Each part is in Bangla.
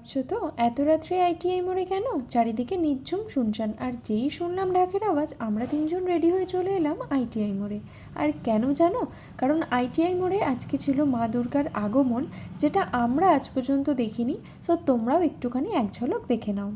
ভাবছো তো এত রাত্রে আইটিআই মোড়ে কেন? চারিদিকে নিঝুম শুনশান, আর যেই শুনলাম ঢাকের আওয়াজ আমরা তিনজন রেডি হয়ে চলে এলাম আইটিআই মোড়ে। আর কেন জানো? কারণ আইটিআই মোড়ে আজকে ছিল মা দুর্গার আগমন, যেটা আমরা আজ পর্যন্ত দেখিনি। সো তোমরাও একটুখানি এক ঝলক দেখে নাও।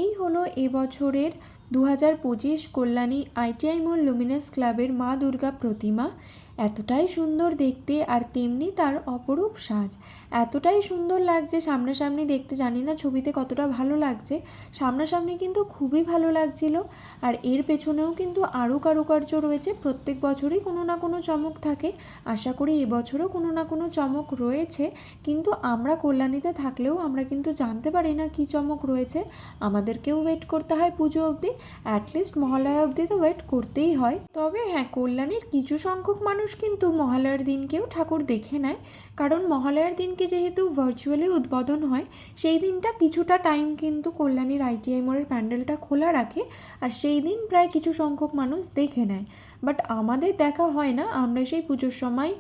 এই হলো এবছরের 2025 কল্যাণী আইটিআই মোড় লুমিনাস ক্লাবের মা দুর্গা প্রতিমা। এতটাই সুন্দর দেখতে, আর তেমনি তার অপরূপ সাজ। এতটাই সুন্দর লাগছে সামনাসামনি দেখতে, জানি না ছবিতে কতটা ভালো লাগছে, সামনাসামনি কিন্তু খুবই ভালো লাগছিল। আর এর পেছনেও কিন্তু আরও কারুকার্য রয়েছে। প্রত্যেক বছরই কোনো না কোনো চমক থাকে, আশা করি এবছরও কোনো না কোনো চমক রয়েছে। কিন্তু আমরা কল্যাণীতে থাকলেও আমরা কিন্তু জানতে পারি না কী চমক রয়েছে। আমাদেরকেও ওয়েট করতে হয় পুজো অবধি, অ্যাটলিস্ট মহালয়া অবধি তো ওয়েট করতেই হয়। তবে হ্যাঁ, কল্যাণীর কিছু সংখ্যক মানুষ কিন্তু মহালয়ার দিনকেও ঠাকুর দেখে নেয়, কারণ মহালয়ার দিনকে যেহেতু ভার্চুয়ালি উদ্বোধন হয়, সেই দিনটা কিছুটা টাইম কিন্তু কল্যাণীর আইটিআই মোড়ের প্যান্ডেলটা খোলা রাখে, আর সেই দিন প্রায় কিছু সংখ্যক মানুষ দেখে নেয়। বাট আমাদের দেখা হয় না, আমরা সেই পুজোর সময়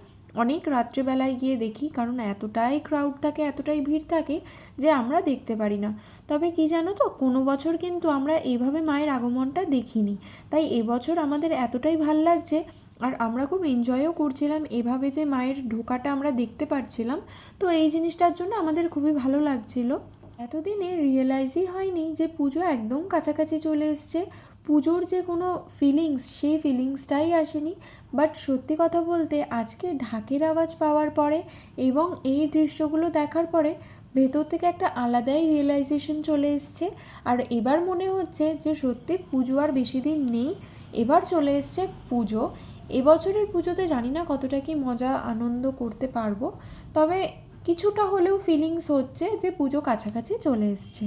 অনেক রাত্রেবেলায় গিয়ে দেখি, কারণ এতটাই ক্রাউড থাকে, এতটাই ভিড় থাকে যে আমরা দেখতে পারি না। তবে কি জানো তো, কোনো বছর কিন্তু আমরা এইভাবে মায়ের আগমনটা দেখিনি, তাই এবছর আমাদের এতটাই ভাল লাগছে। আর আমরা খুব এনজয়ও করছিলাম এভাবে যে মায়ের ঢোকাটা আমরা দেখতে পাচ্ছিলাম। তো এই জিনিসটার জন্য আমাদের খুবই ভালো লাগছিল। এতদিনে রিয়েলাইজই হয়নি যে পুজো একদম কাছাকাছি চলে এসছে। পুজোর যে কোনো ফিলিংস, সেই ফিলিংসটাই আসেনি। বাট সত্যি কথা বলতে আজকে ঢাকের আওয়াজ পাওয়ার পরে এবং এই দৃশ্যগুলো দেখার পরে ভেতর থেকে একটা আলাদাই রিয়েলাইজেশন চলে এসছে। আর এবার মনে হচ্ছে যে সত্যি পুজো আর বেশি দিন নেই, এবার চলে এসছে পুজো। এবছরের পুজোতে জানি না কতটা কি মজা আনন্দ করতে পারবো, তবে কিছুটা হলেও ফিলিংস হচ্ছে যে পুজো কাছাকাছি চলে এসছে।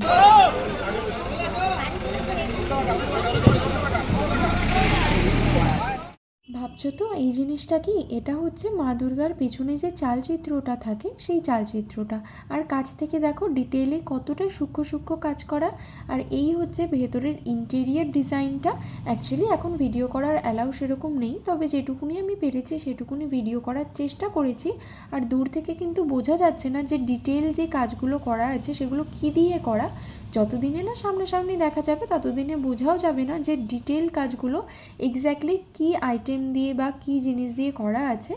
ভাবছো তো এই জিনিসটা কি? এটা হচ্ছে মা দুর্গার পেছনে যে চালচিত্রটা থাকে, সেই চালচিত্রটা। আর কাছ থেকে দেখো ডিটেইলে কতটা সূক্ষ্ম সূক্ষ্ম কাজ করা। আর এই হচ্ছে ভেতরের ইন্টেরিয়ার ডিজাইনটা। অ্যাকচুয়ালি এখন ভিডিও করার অ্যালাউ সেরকম নেই, তবে যেটুকুনি আমি পেরেছি সেটুকুনি ভিডিও করার চেষ্টা করেছি। আর দূর থেকে কিন্তু বোঝা যাচ্ছে না যে ডিটেল যে কাজগুলো করা আছে সেগুলো কী দিয়ে করা। যতদিনে না সামনাসামনি দেখা যাবে ততদিনে বোঝাও যাবে না যে ডিটেল কাজগুলো এক্স্যাক্টলি কী আইটেম দিয়ে বা কী জিনিস দিয়ে করা আছে।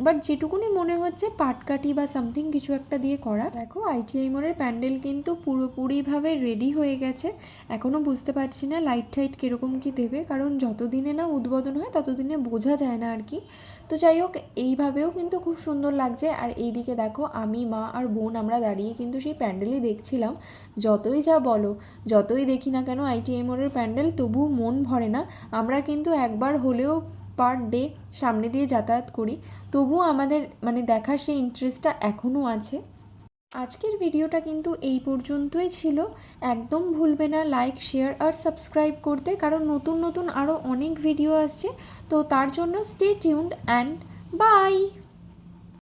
বাট যেটুকুনি মনে হচ্ছে পাটকাঠি বা সামথিং কিছু একটা দিয়ে করা। দেখো আইটিআই মোড়ের প্যান্ডেল কিন্তু পুরোপুরিভাবে রেডি হয়ে গেছে। এখনও বুঝতে পারছি না লাইট টাইট কীরকম কী দেবে, কারণ যতদিনে না উদ্বোধন হয় ততদিনে বোঝা যায় না আর কি। তো যাই হোক, এইভাবেও কিন্তু খুব সুন্দর লাগছে। আর এইদিকে দেখো আমি, মা আর বোন আমরা দাঁড়িয়ে কিন্তু সেই প্যান্ডেলই দেখছিলাম। যতই যা বলো, যতই দেখি না কেন আইটিআই মোড়ের প্যান্ডেল, তবু মন ভরে না। আমরা কিন্তু একবার হলেও পার ডে সামনে দিয়ে যাতায়াত করি, তবুও আমাদের দেখার সেই ইন্টারেস্টটা এখনও আছে। আজকের ভিডিওটা কিন্তু এই পর্যন্তই ছিল। একদম ভুলবে না লাইক, শেয়ার আর সাবস্ক্রাইব করতে, কারণ নতুন নতুন আরও অনেক ভিডিও আসছে। তো তার জন্য স্টে টিউনড অ্যান্ড বাই।